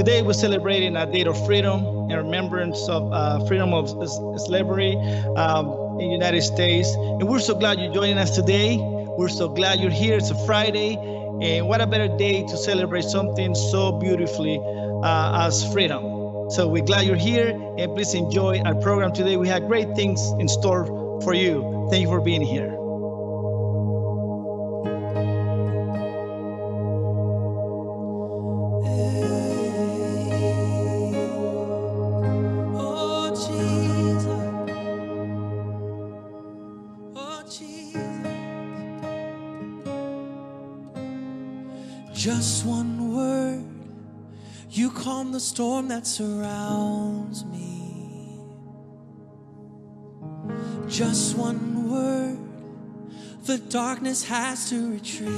Today we're celebrating a date of freedom in remembrance of freedom of slavery in the United States. And we're so glad you're joining us today. We're so glad you're here. It's a Friday. And what a better day to celebrate something so beautifully as freedom. So we're glad you're here, and please enjoy our program today. We have great things in store for you. Thank you for being here. Just one word, you calm the storm that surrounds me. Just one word, the darkness has to retreat.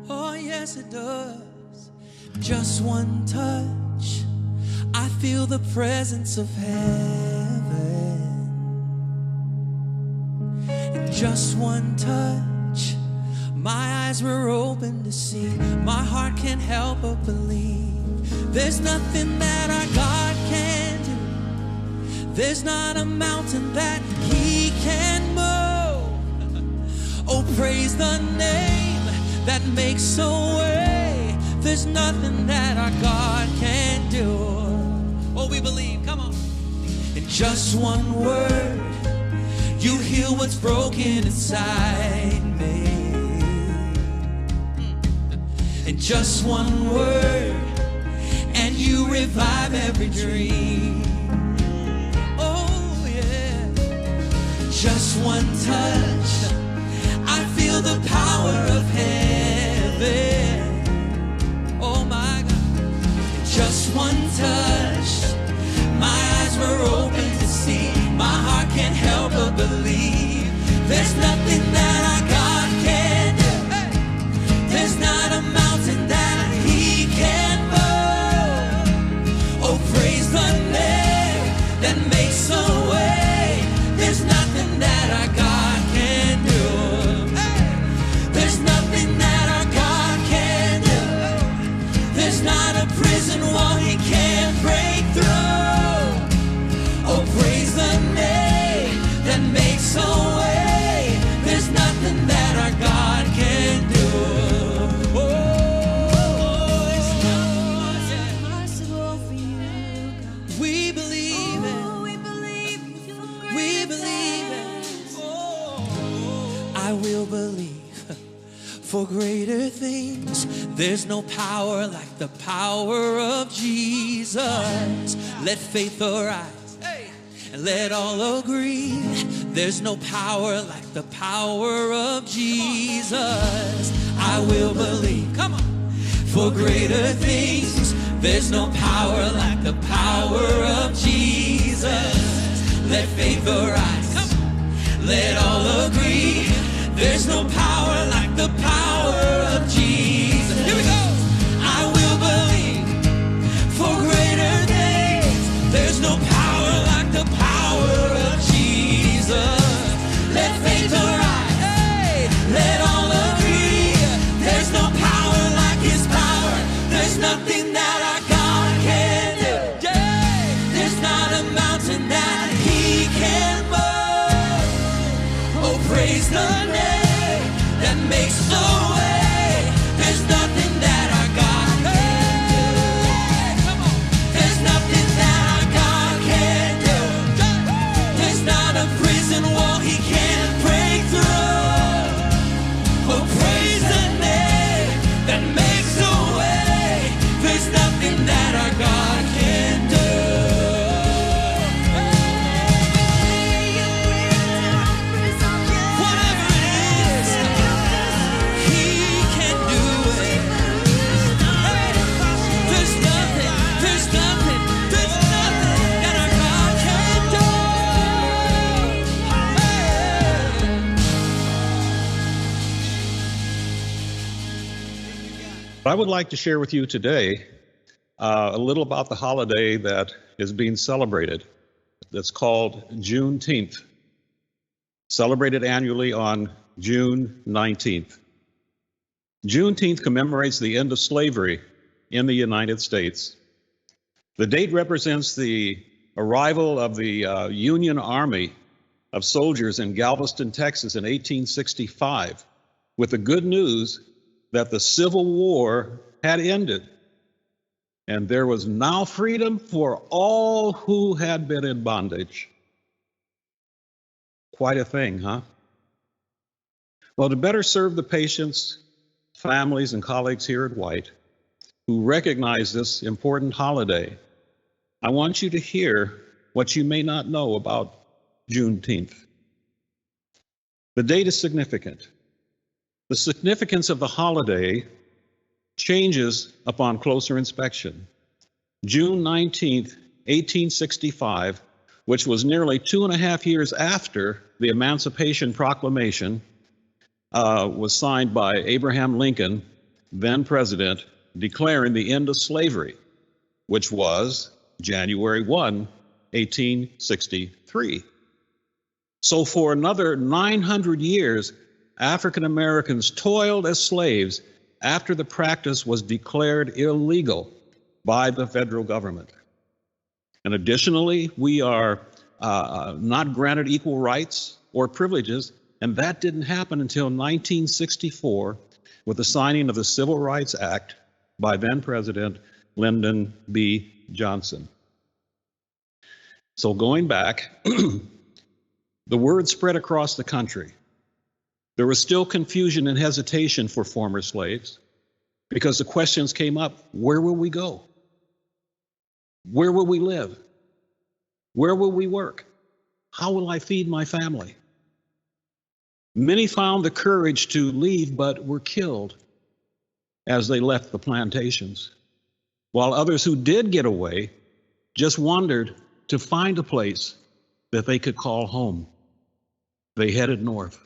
Oh yes it does. Just one touch, I feel the presence of heaven. And just one touch, my eyes were open to see. My heart can't help but believe. There's nothing that our God can do. There's not a mountain that He can move. Oh, praise the name that makes a way. There's nothing that our God can do. Oh, we believe, come on. In just one word, you heal what's broken inside me. In just one word, and you revive every dream. Oh yeah. Just one touch, I feel the power of heaven. Oh my God. Just one touch, my eyes were open to see. My heart can't help but believe. There's nothing that our God can do. There's not a mountain that He can move. Oh, praise the name that makes a way. There's nothing that our God can do. There's nothing that our God can do. There's not a prison wall He can't break through. Oh, praise the name that makes a way. There's nothing that our God can do. For greater things, there's no power like the power of Jesus. Let faith arise, and let all agree. There's no power like the power of Jesus. I will believe, come on. For greater things, there's no power like the power of Jesus. Let faith arise, come on. Let all agree. There's no power like the power of Jesus. Here we go. I will believe for greater things. There's no power like the power of Jesus. Let faith arise. Hey, let all agree. There's no power like His power. There's nothing that our God can do. Yeah. There's not a mountain that He can move. Oh, praise the name that makes a way. There's nothing that our God can do. Come on. There's nothing that our God can do. There's not a prison wall He can't break through. Oh, praise the name that makes a way. There's nothing that our God can do. I would like to share with you today a little about the holiday that is being celebrated. That's called Juneteenth, celebrated annually on June 19th. Juneteenth commemorates the end of slavery in the United States. The date represents the arrival of the Union Army of soldiers in Galveston, Texas in 1865, with the good news that the Civil War had ended and there was now freedom for all who had been in bondage. Quite a thing, huh? Well, to better serve the patients, families, and colleagues here at White who recognize this important holiday, I want you to hear what you may not know about Juneteenth. The date is significant. The significance of the holiday changes upon closer inspection. June 19th, 1865, which was nearly 2.5 years after the Emancipation Proclamation was signed by Abraham Lincoln, then president, declaring the end of slavery, which was January 1, 1863. So for another 900 years, African Americans toiled as slaves after the practice was declared illegal by the federal government. And additionally, we are not granted equal rights or privileges, and that didn't happen until 1964 with the signing of the Civil Rights Act by then President Lyndon B. Johnson. So going back, the word spread across the country. There was still confusion and hesitation for former slaves because the questions came up, where will we go? Where will we live? Where will we work? How will I feed my family? Many found the courage to leave but were killed as they left the plantations, while others who did get away just wandered to find a place that they could call home. They headed north.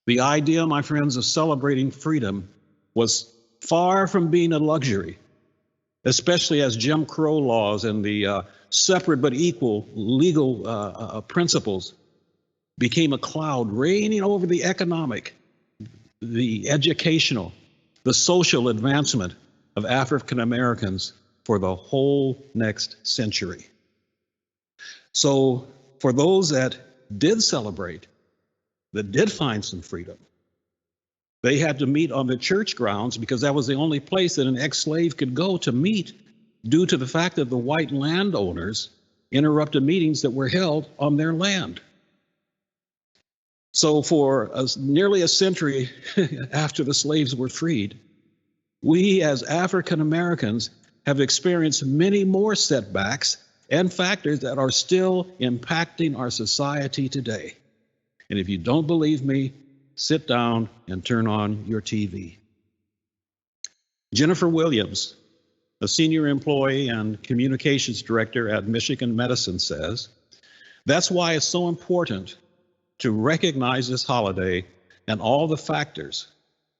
The idea, my friends, of celebrating freedom was far from being a luxury, especially as Jim Crow laws and the separate but equal legal principles became a cloud reigning over the economic, the educational, the social advancement of African Americans for the whole next century. So for those that did celebrate, that did find some freedom, they had to meet on the church grounds because that was the only place that an ex-slave could go to meet due to the fact that the white landowners interrupted meetings that were held on their land. So for nearly a century after the slaves were freed, we as African Americans have experienced many more setbacks and factors that are still impacting our society today. And if you don't believe me, sit down and turn on your TV. Jennifer Williams, a senior employee and communications director at Michigan Medicine, says, that's why it's so important to recognize this holiday and all the factors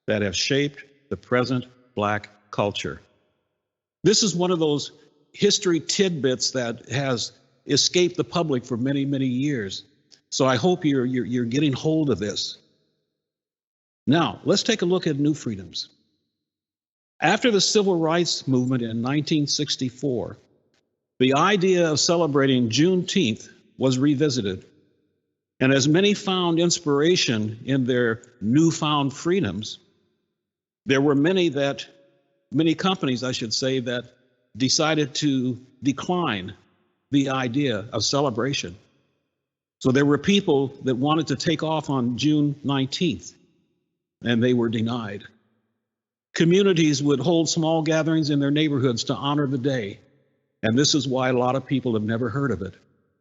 that have shaped the present Black culture. This is one of those history tidbits that has escaped the public for many, many years. So I hope you're getting hold of this. Now, let's take a look at new freedoms. After the Civil Rights Movement in 1964, the idea of celebrating Juneteenth was revisited. And as many found inspiration in their newfound freedoms, there were many companies, I should say, that decided to decline the idea of celebration. So there were people that wanted to take off on June 19th, and they were denied. Communities would hold small gatherings in their neighborhoods to honor the day. And this is why a lot of people have never heard of it,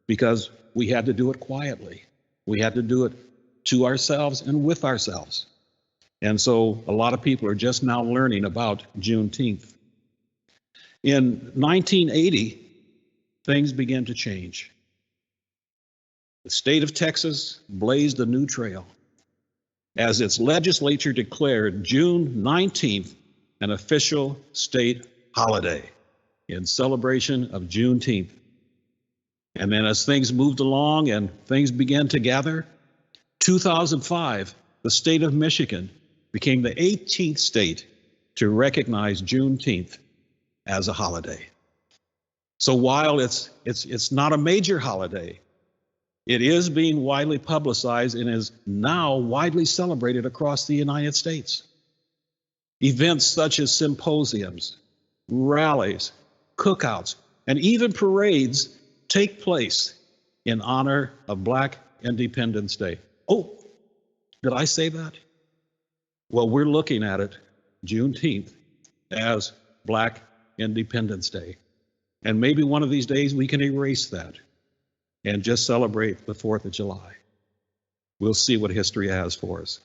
because we had to do it quietly. We had to do it to ourselves and with ourselves. And so a lot of people are just now learning about Juneteenth. In 1980, things began to change. The state of Texas blazed a new trail as its legislature declared June 19th an official state holiday in celebration of Juneteenth. And then as things moved along and things began to gather, 2005, the state of Michigan became the 18th state to recognize Juneteenth as a holiday. So while it's not a major holiday, it is being widely publicized and is now widely celebrated across the United States. Events such as symposiums, rallies, cookouts, and even parades take place in honor of Black Independence Day. Oh, did I say that? Well, we're looking at it, Juneteenth, as Black Independence Day. And maybe one of these days we can erase that and just celebrate the 4th of July. We'll see what history has for us.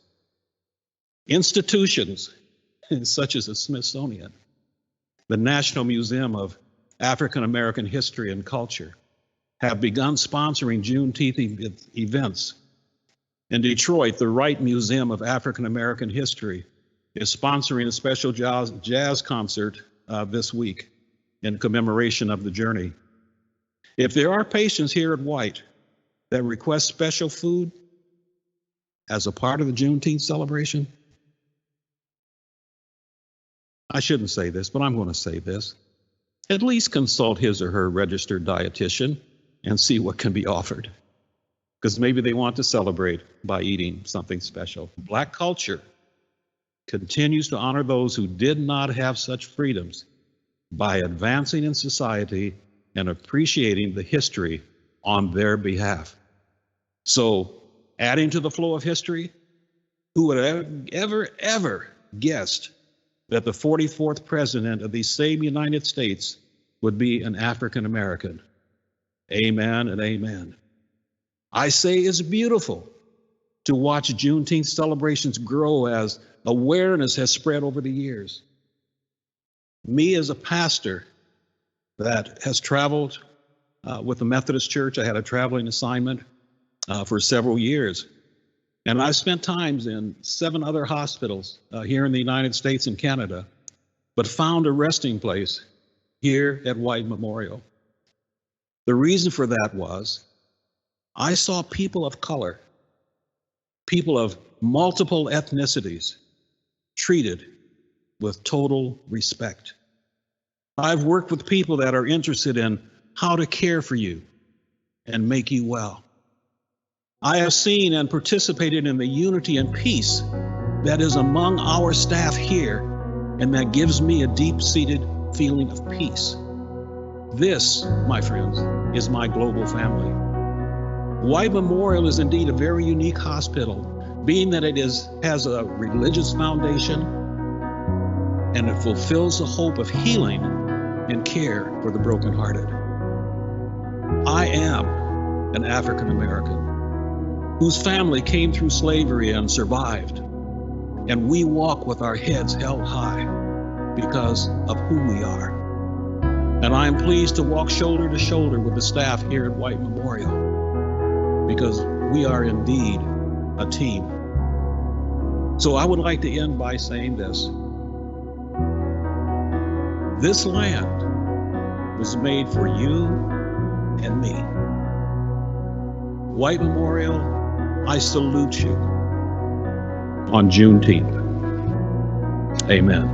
Institutions such as the Smithsonian, the National Museum of African American History and Culture, have begun sponsoring Juneteenth events. In Detroit, the Wright Museum of African American History is sponsoring a special jazz concert this week in commemoration of the journey. If there are patients here at White that request special food as a part of the Juneteenth celebration, I shouldn't say this, but I'm going to say this. At least consult his or her registered dietitian and see what can be offered, because maybe they want to celebrate by eating something special. Black culture continues to honor those who did not have such freedoms by advancing in society and appreciating the history on their behalf. So, adding to the flow of history, who would have ever guessed that the 44th president of the same United States would be an African American? Amen and amen. I say it's beautiful to watch Juneteenth celebrations grow as awareness has spread over the years. Me as a pastor that has traveled with the Methodist Church, I had a traveling assignment for several years. And I've spent times in 7 other hospitals here in the United States and Canada, but found a resting place here at White Memorial. The reason for that was I saw people of color, people of multiple ethnicities, treated with total respect. I've worked with people that are interested in how to care for you and make you well. I have seen and participated in the unity and peace that is among our staff here, and that gives me a deep-seated feeling of peace. This, my friends, is my global family. White Memorial is indeed a very unique hospital, being that it has a religious foundation and it fulfills the hope of healing and care for the brokenhearted. I am an African American whose family came through slavery and survived, and we walk with our heads held high because of who we are. And I am pleased to walk shoulder to shoulder with the staff here at White Memorial, because we are indeed a team. So I would like to end by saying this. This land was made for you and me. White Memorial, I salute you on Juneteenth. Amen.